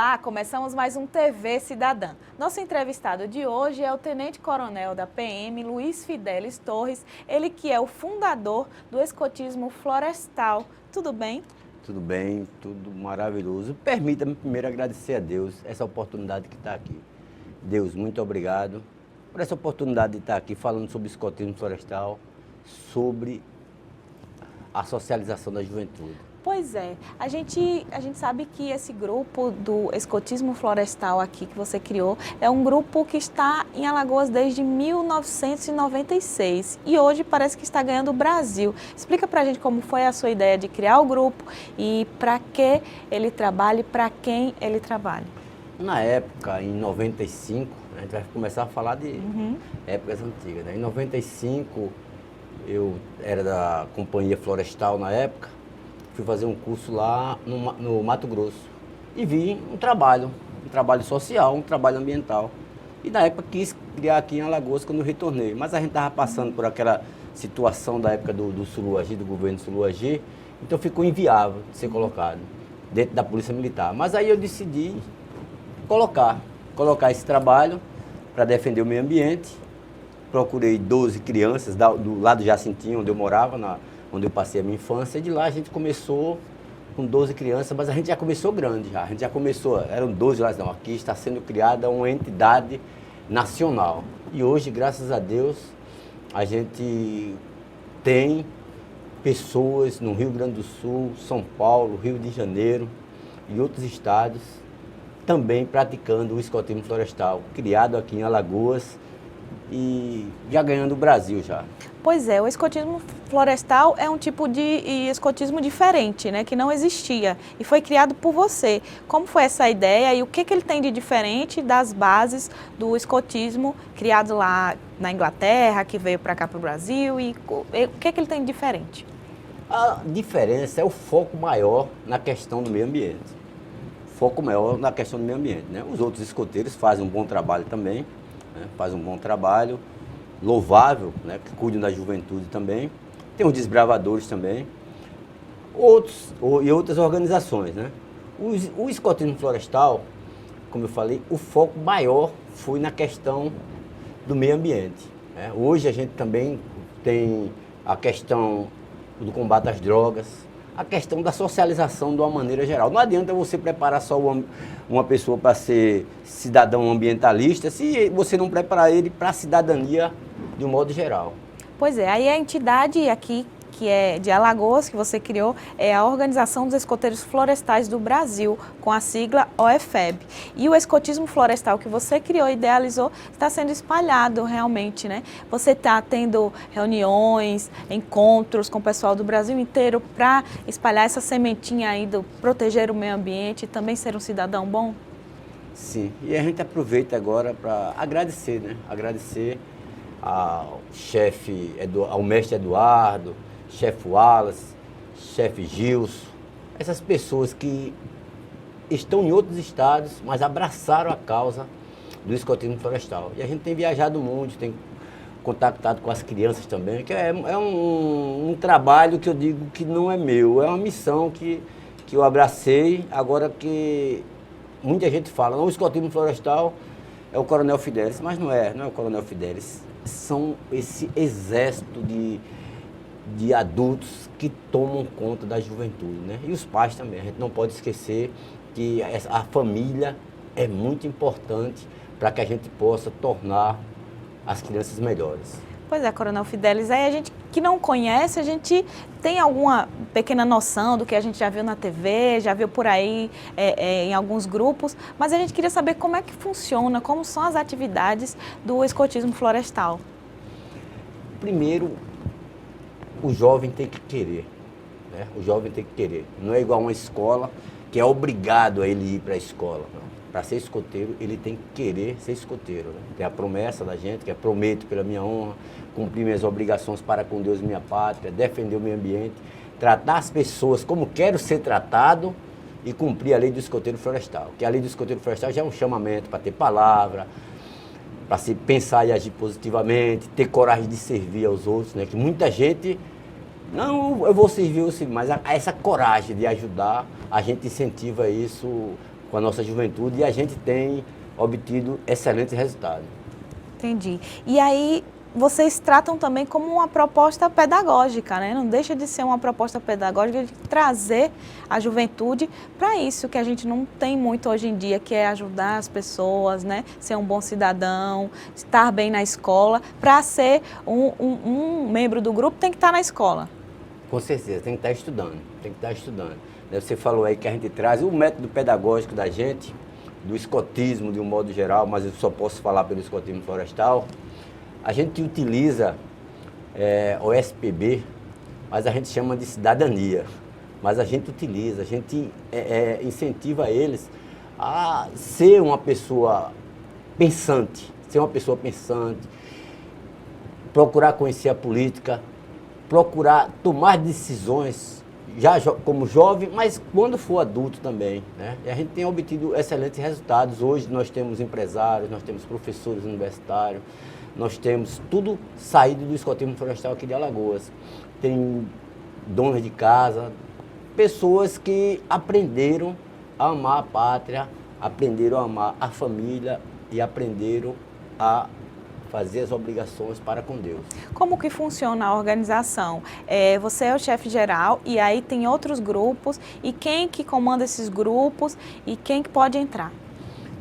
Olá, começamos mais um TV Cidadã. Nosso entrevistado de hoje é o Tenente-Coronel da PM, Luiz Fidelis Torres, ele que é o fundador do escotismo florestal. Tudo bem? Tudo bem, tudo maravilhoso. Permita-me primeiro agradecer a Deus essa oportunidade que está aqui. Deus, muito obrigado por essa oportunidade de estar aqui falando sobre escotismo florestal, sobre a socialização da juventude. Pois é, a gente sabe que esse grupo do escotismo florestal aqui que você criou é um grupo que está em Alagoas desde 1996 e hoje parece que está ganhando o Brasil. Explica pra gente como foi a sua ideia de criar o grupo e para que ele trabalha e para quem ele trabalha. Na época, em 95, a gente vai começar a falar de épocas antigas, né? Em 95, eu era da Companhia Florestal na época. Fui fazer um curso lá no Mato Grosso e vi um trabalho social, um trabalho ambiental. E na época quis criar aqui em Alagoas quando eu retornei. Mas a gente estava passando por aquela situação da época do Suluagi, do governo Suluagi, então ficou inviável de ser colocado dentro da Polícia Militar. Mas aí eu decidi colocar esse trabalho para defender o meio ambiente. Procurei 12 crianças do lado de Jacintinho, onde eu morava, onde eu passei a minha infância, e de lá a gente começou com 12 crianças, mas a gente já começou grande, a gente já começou, eram 12 lá, não, aqui está sendo criada uma entidade nacional. E hoje, graças a Deus, a gente tem pessoas no Rio Grande do Sul, São Paulo, Rio de Janeiro e outros estados também praticando o escotismo florestal, criado aqui em Alagoas e já ganhando o Brasil já. Pois é, o escotismo florestal é um tipo de escotismo diferente, né, que não existia e foi criado por você. Como foi essa ideia e o que ele tem de diferente das bases do escotismo criado lá na Inglaterra, que veio para cá para o Brasil, e o que ele tem de diferente? A diferença é o foco maior na questão do meio ambiente. Foco maior na questão do meio ambiente, né? Os outros escoteiros fazem um bom trabalho também, né? Fazem um bom trabalho, louvável, né, que cuidam da juventude também. Tem os desbravadores também, e outras organizações, né? O escotismo florestal, como eu falei, o foco maior foi na questão do meio ambiente, né? Hoje a gente também tem a questão do combate às drogas, a questão da socialização de uma maneira geral. Não adianta você preparar só uma pessoa para ser cidadão ambientalista se você não preparar ele para a cidadania de um modo geral. Pois é, aí a entidade aqui, que é de Alagoas, que você criou, é a Organização dos Escoteiros Florestais do Brasil, com a sigla OEFEB. E o escotismo florestal que você criou e idealizou está sendo espalhado realmente, né? Você está tendo reuniões, encontros com o pessoal do Brasil inteiro para espalhar essa sementinha aí do proteger o meio ambiente e também ser um cidadão bom? Sim, e a gente aproveita agora para agradecer, né? Agradecer ao ao mestre Eduardo, chefe Wallace, chefe Gilson, essas pessoas que estão em outros estados, mas abraçaram a causa do escotismo florestal. E a gente tem viajado muito, tem contactado com as crianças também, que é um trabalho que eu digo que não é meu, é uma missão que eu abracei, agora que muita gente fala, não, o escotismo florestal é o Coronel Fidelis, mas não é o Coronel Fidelis. São esse exército de adultos que tomam conta da juventude, né? E os pais também. A gente não pode esquecer que a família é muito importante para que a gente possa tornar as crianças melhores. Pois é, Coronel Fidelis, aí a gente que não conhece, a gente tem alguma pequena noção do que a gente já viu na TV, já viu por aí em alguns grupos, mas a gente queria saber como é que funciona, como são as atividades do escotismo florestal. Primeiro, o jovem tem que querer, né? O jovem tem que querer. Não é igual uma escola que é obrigado a ele ir para a escola. Para ser escoteiro, ele tem que querer ser escoteiro, né? Tem a promessa da gente, que é prometo pela minha honra, cumprir minhas obrigações para com Deus e minha pátria, defender o meio ambiente, tratar as pessoas como quero ser tratado e cumprir a lei do escoteiro florestal. Que a lei do escoteiro florestal já é um chamamento para ter palavra, para se pensar e agir positivamente, ter coragem de servir aos outros, né? Que muita gente, não, eu vou servir, mas essa coragem de ajudar, a gente incentiva isso com a nossa juventude e a gente tem obtido excelentes resultados. Entendi. E aí, vocês tratam também como uma proposta pedagógica, né? Não deixa de ser uma proposta pedagógica de trazer a juventude para isso que a gente não tem muito hoje em dia, que é ajudar as pessoas, né? Ser um bom cidadão, estar bem na escola. Para ser um membro do grupo tem que estar na escola. Com certeza, tem que estar estudando, tem que estar estudando. Você falou aí que a gente traz o método pedagógico da gente, do escotismo de um modo geral, mas eu só posso falar pelo escotismo florestal. A gente utiliza o SPB, mas a gente chama de cidadania. Mas a gente utiliza, a gente incentiva eles a ser uma pessoa pensante, procurar conhecer a política, procurar tomar decisões, já como jovem, mas quando for adulto também, né? E a gente tem obtido excelentes resultados. Hoje nós temos empresários, nós temos professores universitários, nós temos tudo saído do escotismo florestal aqui de Alagoas. Tem donas de casa, pessoas que aprenderam a amar a pátria, aprenderam a amar a família e aprenderam a fazer as obrigações para com Deus. Como que funciona a organização? Você é o chefe geral e aí tem outros grupos, e quem que comanda esses grupos e quem que pode entrar?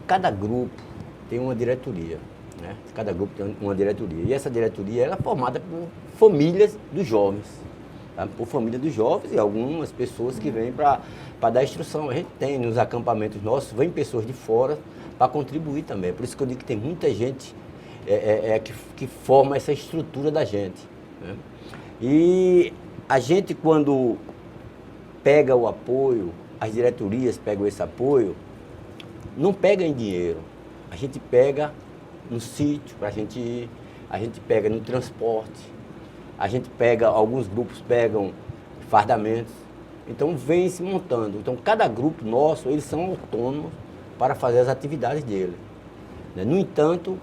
Cada grupo tem uma diretoria, né? Cada grupo tem uma diretoria, e essa diretoria ela é formada por famílias dos jovens, tá? Por família dos jovens e algumas pessoas que vêm para dar instrução. A gente tem nos acampamentos nossos, vem pessoas de fora para contribuir também, por isso que eu digo que tem muita gente que forma essa estrutura da gente, né? E a gente, quando pega o apoio, as diretorias pegam esse apoio, não pega em dinheiro, a gente pega no sítio para a gente ir, a gente pega no transporte, a gente pega, alguns grupos pegam fardamentos, então vem se montando. Então cada grupo nosso, eles são autônomos para fazer as atividades dele, né? No entanto,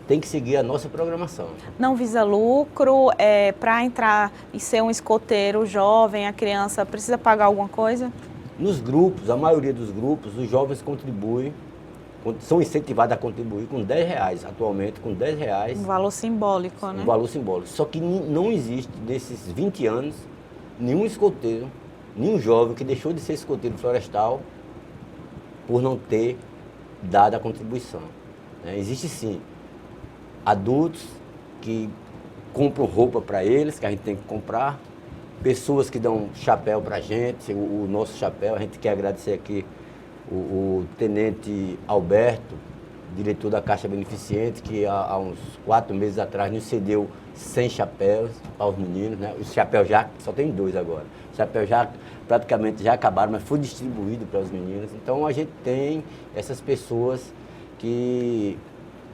tem que seguir a nossa programação. Não visa lucro, para entrar e ser um escoteiro jovem, a criança precisa pagar alguma coisa? Nos grupos, a maioria dos grupos, os jovens contribuem, são incentivados a contribuir com R$10 atualmente, com R$10. Um valor simbólico, né? Um valor simbólico. Só que não existe, desses 20 anos, nenhum escoteiro, nenhum jovem que deixou de ser escoteiro florestal por não ter dado a contribuição, né? Existe sim adultos que compram roupa para eles, que a gente tem que comprar, pessoas que dão chapéu para a gente, o nosso chapéu. A gente quer agradecer aqui o tenente Alberto, diretor da Caixa Beneficente, que há uns 4 meses atrás nos cedeu 100 chapéus aos meninos, né? Os chapéus já, só tem 2 agora, os chapéus já praticamente já acabaram, mas foi distribuído para os meninos. Então a gente tem essas pessoas que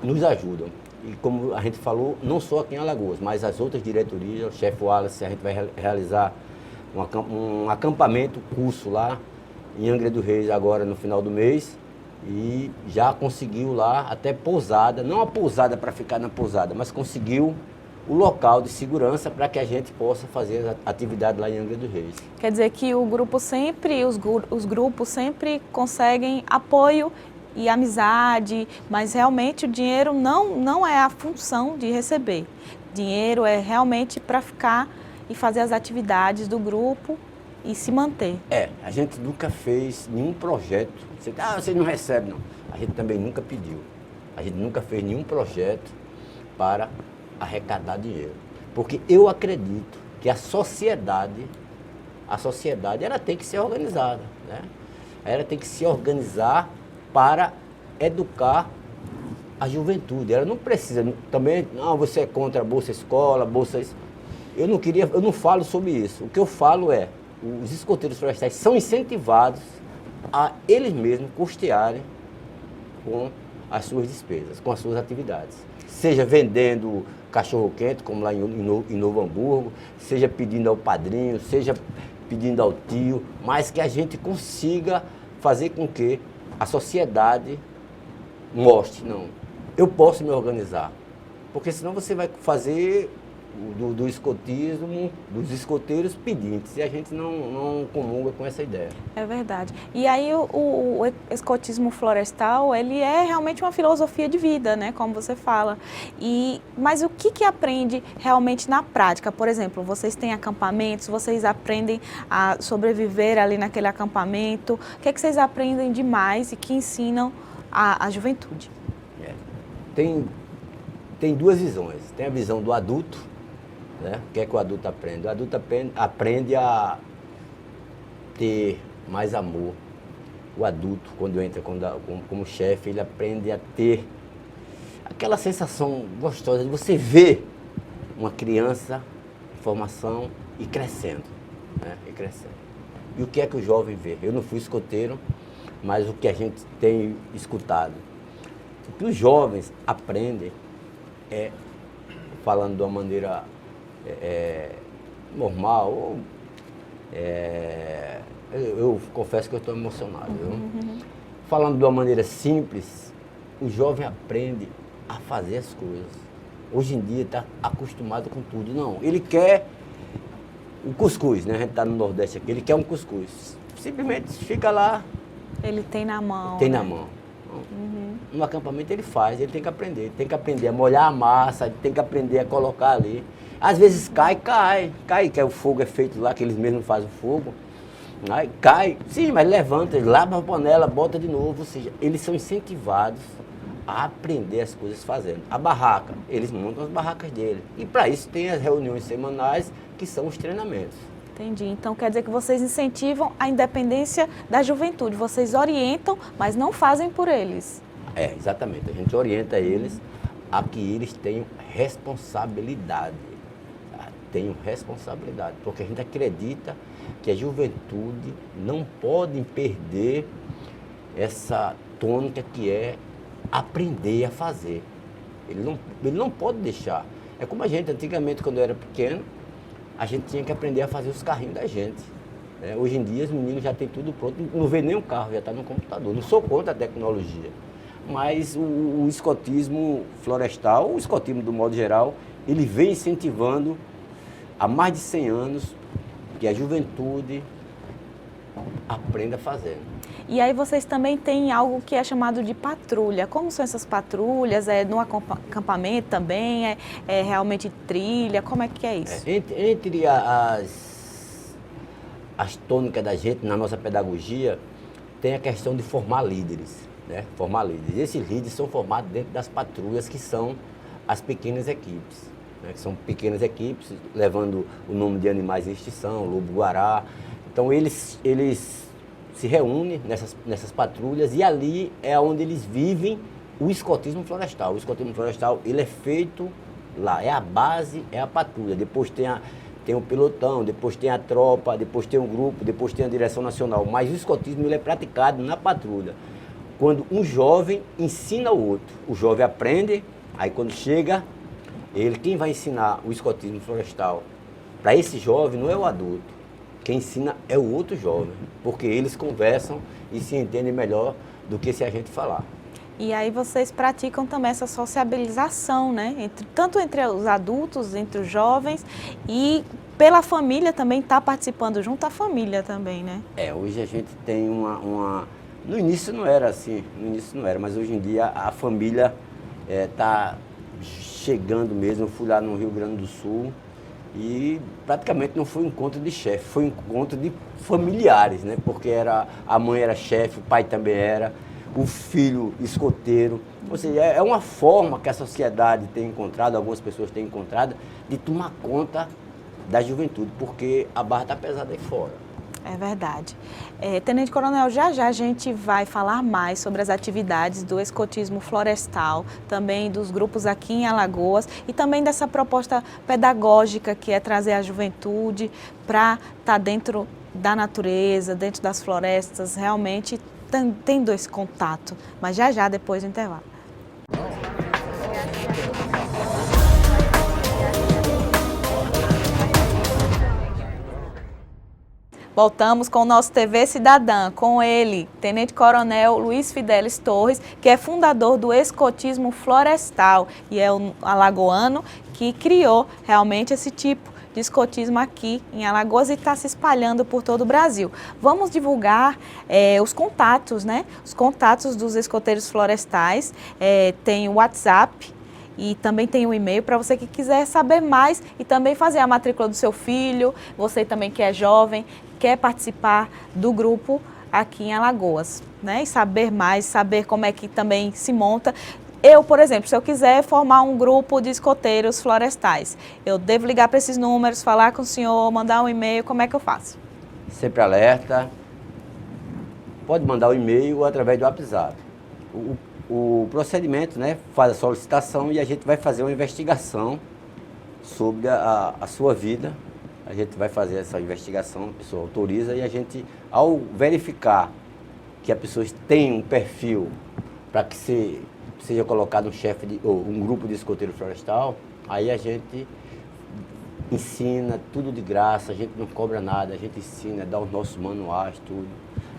nos ajudam. E como a gente falou, não só aqui em Alagoas, mas as outras diretorias, o chefe Wallace, a gente vai realizar um acampamento, curso lá em Angra dos Reis agora no final do mês, e já conseguiu lá até pousada, não a pousada para ficar na pousada, mas conseguiu o local de segurança para que a gente possa fazer a atividade lá em Angra dos Reis. Quer dizer que o grupo sempre, os grupos sempre conseguem apoio e amizade, mas realmente o dinheiro não é a função de receber. Dinheiro é realmente para ficar e fazer as atividades do grupo e se manter. A gente nunca fez nenhum projeto. Você não recebe, não. A gente também nunca pediu. A gente nunca fez nenhum projeto para arrecadar dinheiro. Porque eu acredito que a sociedade ela tem que ser organizada, né? Ela tem que se organizar para educar a juventude. Ela não precisa também, não, você é contra a Bolsa Escola, bolsas. Eu não falo sobre isso. O que eu falo é, os escoteiros florestais são incentivados a eles mesmos custearem com as suas despesas, com as suas atividades. Seja vendendo cachorro-quente, como lá em Novo Hamburgo, seja pedindo ao padrinho, seja pedindo ao tio, mas que a gente consiga fazer com que a sociedade mostre, não, eu posso me organizar, porque senão você vai fazer do escotismo, dos escoteiros pedintes, e a gente não comunga com essa ideia. É verdade. E aí o escotismo florestal, ele é realmente uma filosofia de vida, né, como você fala. Mas o que aprende realmente na prática? Por exemplo, vocês têm acampamentos, vocês aprendem a sobreviver ali naquele acampamento. O que vocês aprendem demais e que ensinam a juventude? Tem duas visões. Tem a visão do adulto, né? O que é que o adulto aprende? O adulto aprende a ter mais amor. O adulto, quando entra como chefe, ele aprende a ter aquela sensação gostosa de você ver uma criança em formação e crescendo, né? E crescendo. E o que é que o jovem vê? Eu não fui escoteiro, mas o que a gente tem escutado. O que os jovens aprendem falando de uma maneira normal, eu confesso que eu estou emocionado. Falando de uma maneira simples, o jovem aprende a fazer as coisas. Hoje em dia está acostumado com tudo. Não, ele quer o cuscuz, né? A gente está no Nordeste aqui, ele quer um cuscuz. Simplesmente fica lá. Ele tem na mão. Tem né? na mão. No acampamento ele faz, ele tem que aprender a molhar a massa, ele tem que aprender a colocar ali. Às vezes cai, que o fogo é feito lá, que eles mesmos fazem o fogo. Aí cai, sim, mas levanta, lava a panela, bota de novo, ou seja, eles são incentivados a aprender as coisas fazendo. A barraca, eles montam as barracas dele. E para isso tem as reuniões semanais, que são os treinamentos. Entendi. Então quer dizer que vocês incentivam a independência da juventude, vocês orientam, mas não fazem por eles. Exatamente. A gente orienta eles a que eles tenham responsabilidade. Tenham responsabilidade, porque a gente acredita que a juventude não pode perder essa tônica que é aprender a fazer. Ele não pode deixar. É como a gente, antigamente, quando eu era pequeno, a gente tinha que aprender a fazer os carrinhos da gente. Hoje em dia, os meninos já têm tudo pronto, não vê nem um carro, já está no computador. Não sou contra a tecnologia, mas o escotismo florestal, o escotismo do modo geral, ele vem incentivando há mais de 100 anos que a juventude aprenda fazendo. E aí vocês também têm algo que é chamado de patrulha. Como são essas patrulhas? É no acampamento também? É realmente trilha? Como é que é isso? Entre as tônicas da gente, na nossa pedagogia, tem a questão de formar líderes, né? Formar líderes. Esses líderes são formados dentro das patrulhas, que são as pequenas equipes, né? Que são pequenas equipes, levando o nome de animais em extinção, lobo-guará. Então eles se reúnem nessas patrulhas, e ali é onde eles vivem o escotismo florestal. O escotismo florestal, ele é feito lá, é a base, é a patrulha. Depois tem o pelotão, depois tem a tropa, depois tem o grupo, depois tem a direção nacional. Mas o escotismo, ele é praticado na patrulha. Quando um jovem ensina o outro, o jovem aprende, aí quando chega, quem vai ensinar o escotismo florestal para esse jovem não é o adulto. Quem ensina é o outro jovem, porque eles conversam e se entendem melhor do que se a gente falar. E aí vocês praticam também essa sociabilização, né? Tanto entre os adultos, entre os jovens, e pela família também, está participando junto à família também, né? Hoje a gente tem uma... No início não era assim, mas hoje em dia a família está chegando mesmo. Eu fui lá no Rio Grande do Sul, e praticamente não foi um encontro de chefe, foi um encontro de familiares, né? Porque a mãe era chefe, o pai também era, o filho escoteiro. Ou seja, é uma forma que a sociedade tem encontrado, algumas pessoas têm encontrado, de tomar conta da juventude, porque a barra está pesada aí fora. É verdade. Tenente Coronel, já a gente vai falar mais sobre as atividades do escotismo florestal, também dos grupos aqui em Alagoas, e também dessa proposta pedagógica que é trazer a juventude para estar dentro da natureza, dentro das florestas, realmente tendo esse contato. Mas já depois do intervalo. Voltamos com o nosso TV Cidadã, com ele, Tenente Coronel Luiz Fidelis Torres, que é fundador do escotismo florestal e é um alagoano que criou realmente esse tipo de escotismo aqui em Alagoas e está se espalhando por todo o Brasil. Vamos divulgar os contatos, né? Os contatos dos escoteiros florestais, tem o WhatsApp e também tem o e-mail para você que quiser saber mais e também fazer a matrícula do seu filho, você também que é jovem, quer participar do grupo aqui em Alagoas, né? E saber mais, saber como é que também se monta. Eu, por exemplo, se eu quiser formar um grupo de escoteiros florestais, eu devo ligar para esses números, falar com o senhor, mandar um e-mail, como é que eu faço? Sempre alerta, pode mandar o e-mail ou através do WhatsApp. O procedimento, né, faz a solicitação e a gente vai fazer uma investigação sobre a sua vida. A gente vai fazer essa investigação, a pessoa autoriza e a gente, ao verificar que a pessoa tem um perfil para que seja colocado um chefe ou um grupo de escoteiro florestal, aí a gente ensina tudo de graça, a gente não cobra nada, a gente ensina, dá os nossos manuais, tudo,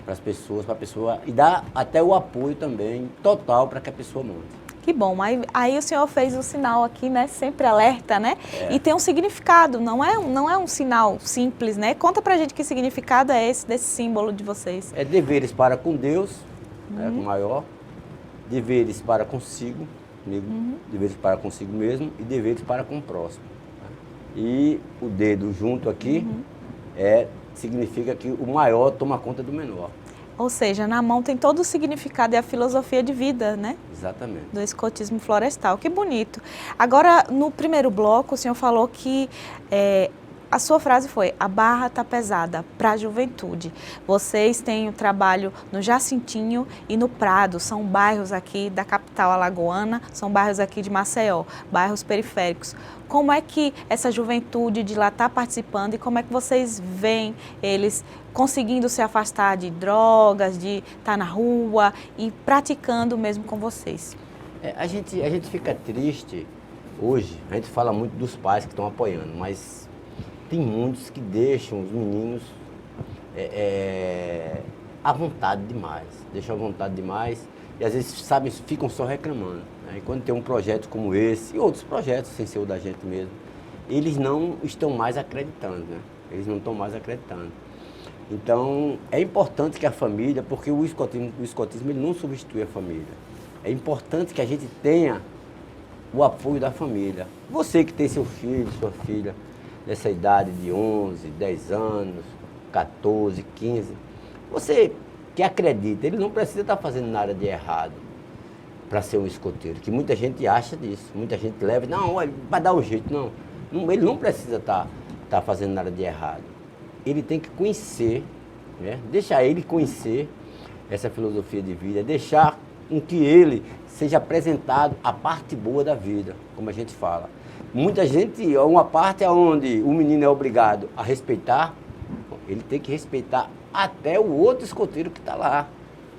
para as pessoas, para a pessoa, e dá até o apoio também total para que a pessoa monte. Que bom, aí o senhor fez o sinal aqui, né? Sempre alerta, né? E tem um significado, não é um sinal simples, né? Conta pra gente que significado é esse desse símbolo de vocês. É deveres para com Deus, né, o maior, deveres para consigo, deveres para consigo mesmo e deveres para com o próximo. Né? E o dedo junto aqui significa que o maior toma conta do menor. Ou seja, na mão tem todo o significado e a filosofia de vida, né? Exatamente. Do escotismo florestal. Que bonito. Agora, no primeiro bloco, o senhor falou que a sua frase foi: a barra está pesada para a juventude. Vocês têm o trabalho no Jacintinho e no Prado, são bairros aqui da capital alagoana, são bairros aqui de Maceió, bairros periféricos. Como é que essa juventude de lá está participando e como é que vocês veem eles conseguindo se afastar de drogas, de estar na rua e praticando mesmo com vocês? A gente fica triste hoje, a gente fala muito dos pais que estão apoiando, mas tem muitos que deixam os meninos à vontade demais, deixam à vontade demais e às vezes, sabe, ficam só reclamando. Né? E quando tem um projeto como esse e outros projetos, sem ser o da gente mesmo, eles não estão mais acreditando, né? Eles não estão mais acreditando. Então, é importante que a família, porque o escotismo ele não substitui a família. É importante que a gente tenha o apoio da família. Você que tem seu filho, sua filha, nessa idade de 11, 10 anos, 14, 15, você que acredita, ele não precisa estar fazendo nada de errado para ser um escoteiro, que muita gente acha disso, muita gente leva, não, olha, vai dar um jeito, não. Ele não precisa estar fazendo nada de errado. Ele tem que conhecer, né? Deixar ele conhecer essa filosofia de vida, deixar com que ele seja apresentado a parte boa da vida, como a gente fala. Muita gente, uma parte onde o menino é obrigado a respeitar, ele tem que respeitar até o outro escoteiro que está lá,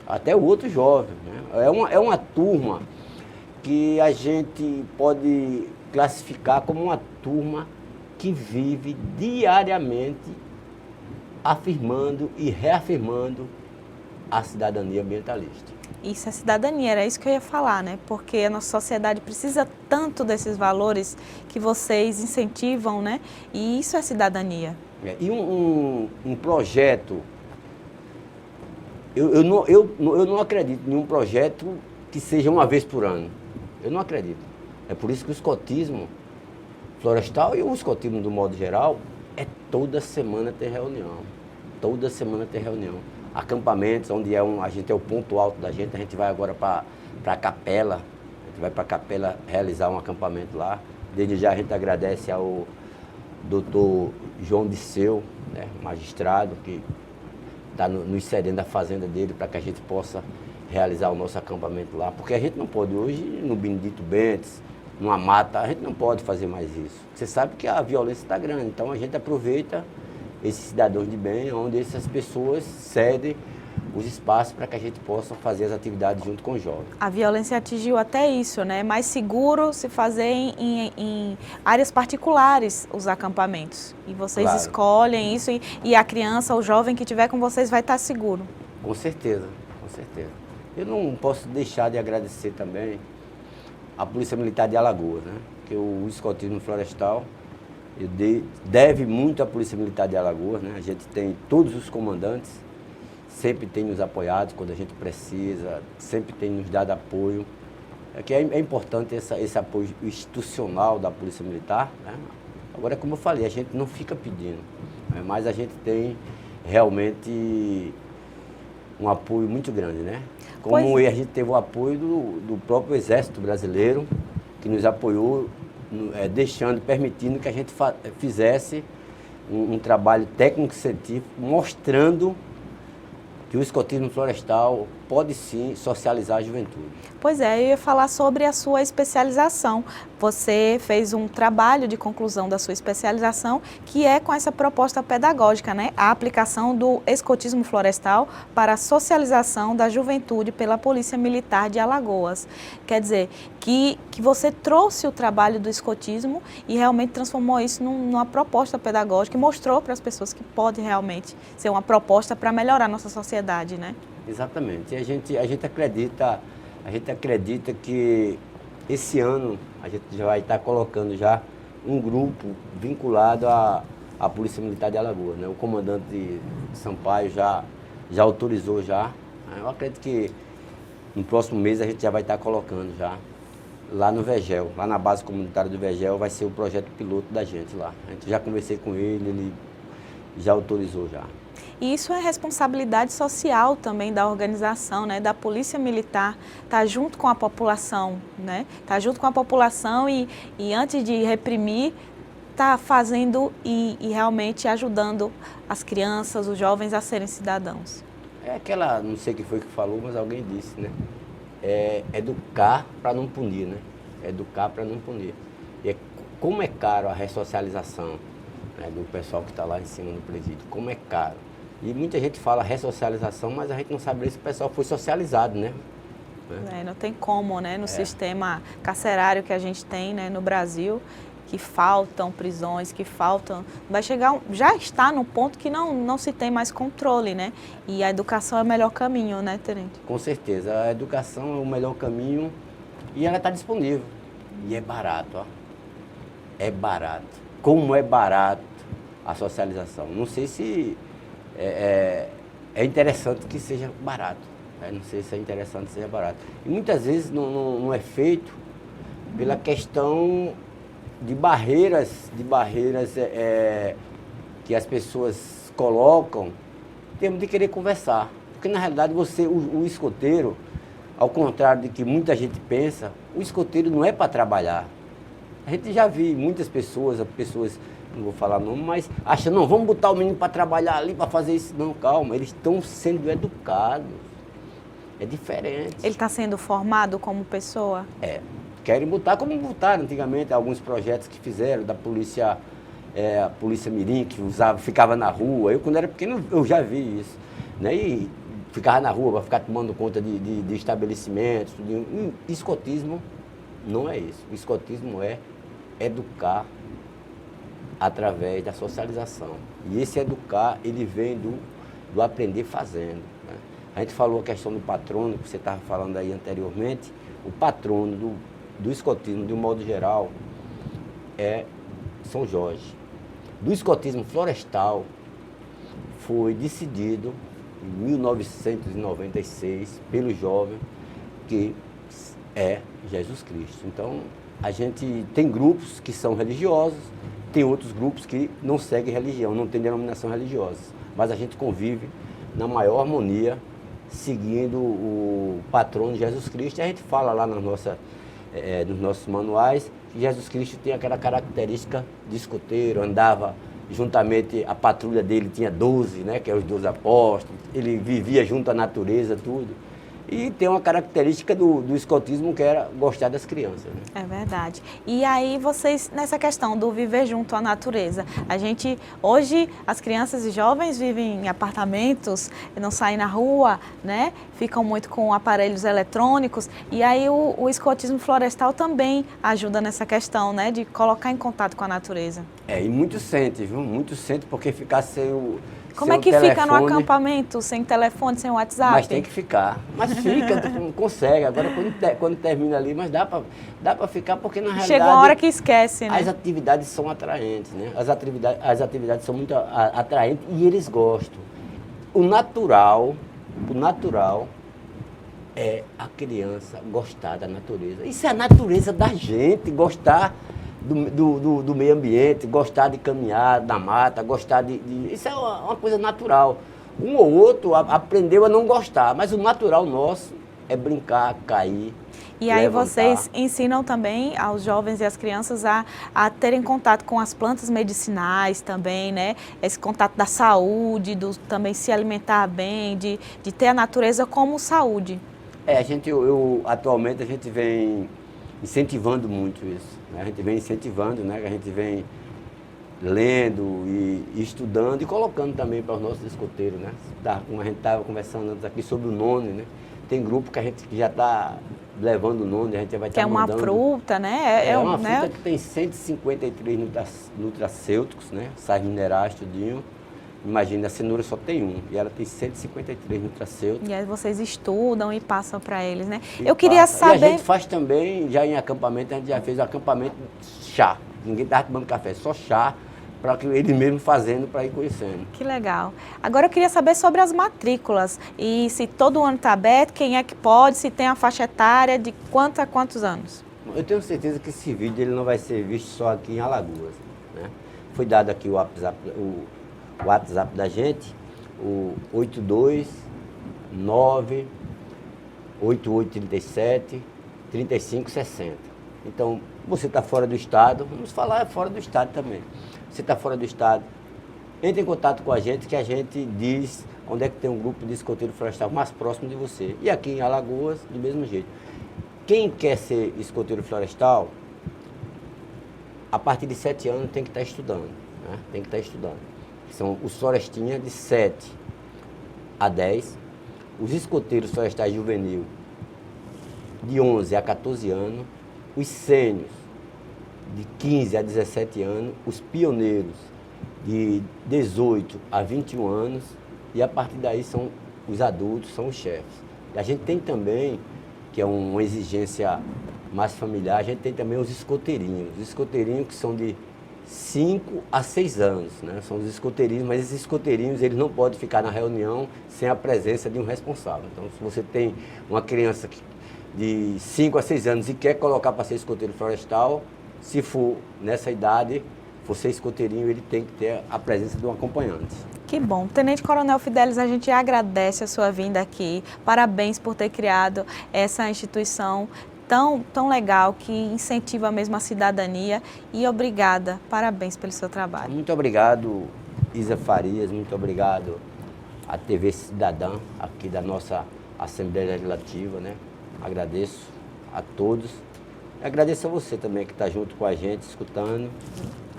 até o outro jovem. Né? É uma turma que a gente pode classificar como uma turma que vive diariamente afirmando e reafirmando a cidadania ambientalista. Isso é cidadania, era isso que eu ia falar, né? Porque a nossa sociedade precisa tanto desses valores que vocês incentivam, né? E isso é cidadania. E um projeto, eu não acredito em um projeto que seja uma vez por ano. Eu não acredito. É por isso que o escotismo florestal e o escotismo do modo geral é toda semana ter reunião. Toda semana ter reunião. Acampamentos, onde a gente é o ponto alto da gente, a gente vai agora para a Capela, a gente vai para a Capela realizar um acampamento lá. Desde já a gente agradece ao doutor João Disseu, né, magistrado, que está nos cedendo a fazenda dele para que a gente possa realizar o nosso acampamento lá, porque a gente não pode hoje, no Benedito Bentes, numa mata, a gente não pode fazer mais isso. Você sabe que a violência está grande, então a gente aproveita esses cidadãos de bem, onde essas pessoas cedem os espaços para que a gente possa fazer as atividades junto com os jovens. A violência atingiu até isso, né? É mais seguro se fazer em áreas particulares os acampamentos. E vocês escolhem isso e a criança, o jovem que estiver com vocês vai estar seguro. Com certeza, com certeza. Eu não posso deixar de agradecer também a Polícia Militar de Alagoas, né? porque o escotismo florestal deve muito à Polícia Militar de Alagoas, né? A gente tem todos os comandantes, sempre tem nos apoiado quando a gente precisa, sempre tem nos dado apoio. É importante esse apoio institucional da Polícia Militar, né? Agora, como eu falei, a gente não fica pedindo, né? Mas a gente tem realmente um apoio muito grande, né? Como a gente teve o apoio do próprio Exército Brasileiro, que nos apoiou, permitindo que a gente fizesse um trabalho técnico-científico, mostrando que o escotismo florestal pode sim socializar a juventude. Pois é, eu ia falar sobre a sua especialização. Você fez um trabalho de conclusão da sua especialização, que é com essa proposta pedagógica, né? A aplicação do escotismo florestal para a socialização da juventude pela Polícia Militar de Alagoas. Quer dizer, que você trouxe o trabalho do escotismo e realmente transformou isso numa proposta pedagógica e mostrou para as pessoas que pode realmente ser uma proposta para melhorar a nossa sociedade, né? Exatamente. E a gente acredita que esse ano a gente já vai estar colocando já um grupo vinculado à Polícia Militar de Alagoas, né? O comandante Sampaio já autorizou já. Eu acredito que no próximo mês a gente já vai estar colocando já lá no Vegel, lá na base comunitária do Vegel, vai ser o projeto piloto da gente lá. A gente já conversei com ele já autorizou já. E isso é responsabilidade social também da organização, né? Da Polícia Militar, tá junto com a população, né? Tá junto com a população e antes de reprimir, tá fazendo e realmente ajudando as crianças, os jovens a serem cidadãos. É aquela, não sei quem foi que falou, mas alguém disse, né? É educar para não punir, né? Educar para não punir. E como é caro a ressocialização, né, do pessoal que está lá em cima do presídio, como é caro. E muita gente fala ressocialização, mas a gente não sabe se o pessoal foi socializado, né? Não tem como, né? No sistema carcerário que a gente tem, né, no Brasil, que faltam prisões, que faltam... Vai chegar, já está no ponto que não se tem mais controle, né? E a educação é o melhor caminho, né, Tenente? Com certeza, a educação é o melhor caminho e ela está disponível. E é barato, ó. É barato. Como é barato a socialização. Não sei se é interessante que seja barato. Né? Não sei se é interessante que seja barato. E muitas vezes não é feito pela questão de barreiras que as pessoas colocam em termos de querer conversar. Porque na realidade o escoteiro, ao contrário de que muita gente pensa, o escoteiro não é para trabalhar. A gente já viu muitas pessoas, não vou falar nome, mas acham, não, vamos botar o menino para trabalhar ali, para fazer isso. Não, calma, eles estão sendo educados. É diferente. Ele está sendo formado como pessoa? Querem botar como botaram antigamente, alguns projetos que fizeram da polícia, a polícia mirim, que ficava na rua. Eu, quando era pequeno, eu já vi isso. Né? E ficava na rua para ficar tomando conta de estabelecimentos. O escotismo não é isso. O escotismo é educar através da socialização. E esse educar, ele vem do aprender fazendo. Né? A gente falou a questão do patrono, que você estava falando aí anteriormente. O patrono do escotismo, de um modo geral, é São Jorge. Do escotismo florestal, foi decidido em 1996 pelo jovem, que é Jesus Cristo. Então, a gente tem grupos que são religiosos, tem outros grupos que não seguem religião, não tem denominação religiosa, mas a gente convive na maior harmonia, seguindo o patrono Jesus Cristo. E a gente fala lá nos nossos manuais que Jesus Cristo tem aquela característica de escoteiro, andava juntamente, a patrulha dele tinha 12, né, que é os 12 apóstolos, ele vivia junto à natureza, tudo. E tem uma característica do escotismo que era gostar das crianças. Né? É verdade. E aí vocês, nessa questão do viver junto à natureza, hoje as crianças e jovens vivem em apartamentos, não saem na rua, né? Ficam muito com aparelhos eletrônicos, e aí o escotismo florestal também ajuda nessa questão, né? De colocar em contato com a natureza. E muitos sentem, viu? Muitos sentem, porque ficar sem Como é que fica no acampamento, sem telefone, sem WhatsApp? Mas tem que ficar. Mas fica, consegue. Agora, quando termina ali, mas dá para ficar, porque na realidade... Chega uma hora que esquece, né? As atividades são atraentes, né? As atividades são muito atraentes e eles gostam. O natural é a criança gostar da natureza. Isso é a natureza da gente, gostar do meio ambiente, gostar de caminhar na mata, gostar isso é uma coisa natural. Um ou outro aprendeu a não gostar, mas o natural nosso é brincar, cair. E aí vocês ensinam também aos jovens e às crianças a terem contato com as plantas medicinais também, né? Esse contato da saúde, também se alimentar bem, de ter a natureza como saúde. Atualmente a gente vem incentivando muito isso, né? A gente vem incentivando, né? A gente vem lendo e estudando e colocando também para os nossos escoteiros, né? Como a gente estava conversando antes aqui sobre o noni, né? Tem grupo que a gente já está levando o noni, a gente vai estar mandando. Que é uma fruta, né? É uma fruta que tem 153 nutracêuticos, né? Sais minerais, tudinho. Imagina, a cenoura só tem um, e ela tem 153 nutracêuticos. E aí vocês estudam e passam para eles, né? Eu queria saber... E a gente faz também, já em acampamento, a gente já fez o acampamento chá. Ninguém estava tomando café, só chá, para que eles mesmo fazendo, para ir conhecendo. Que legal. Agora eu queria saber sobre as matrículas, e se todo ano está aberto, quem é que pode, se tem a faixa etária, de quantos a quantos anos? Eu tenho certeza que esse vídeo ele não vai ser visto só aqui em Alagoas, né? Foi dado aqui o WhatsApp da gente, o 829-8837-3560. Então, você está fora do estado, vamos falar fora do estado também. Você está fora do estado, entre em contato com a gente, que a gente diz onde é que tem um grupo de escoteiro florestal mais próximo de você. E aqui em Alagoas, do mesmo jeito. Quem quer ser escoteiro florestal, a partir de 7 anos tem que estar estudando, né? Tem que estar estudando. São os florestinhas de 7 a 10, os escoteiros florestais juvenil de 11 a 14 anos, os sênios de 15 a 17 anos, os pioneiros de 18 a 21 anos e a partir daí são os adultos, são os chefes. E a gente tem também, que é uma exigência mais familiar, a gente tem também os escoteirinhos que são de 5 a 6 anos, né? São os escoteirinhos, mas esses escoteirinhos eles não podem ficar na reunião sem a presença de um responsável. Então, se você tem uma criança de 5 a 6 anos e quer colocar para ser escoteiro florestal, se for nessa idade, for ser escoteirinho, ele tem que ter a presença de um acompanhante. Que bom. Tenente Coronel Fidelis, a gente agradece a sua vinda aqui. Parabéns por ter criado essa instituição tão legal, que incentiva mesmo a cidadania, e obrigada, parabéns pelo seu trabalho. Muito obrigado, Isa Farias, muito obrigado à TV Cidadã, aqui da nossa Assembleia Legislativa, né? Agradeço a todos, e agradeço a você também que está junto com a gente, escutando,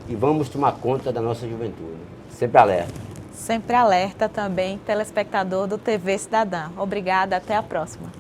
e vamos tomar conta da nossa juventude, sempre alerta. Sempre alerta também, telespectador do TV Cidadã. Obrigada, até a próxima.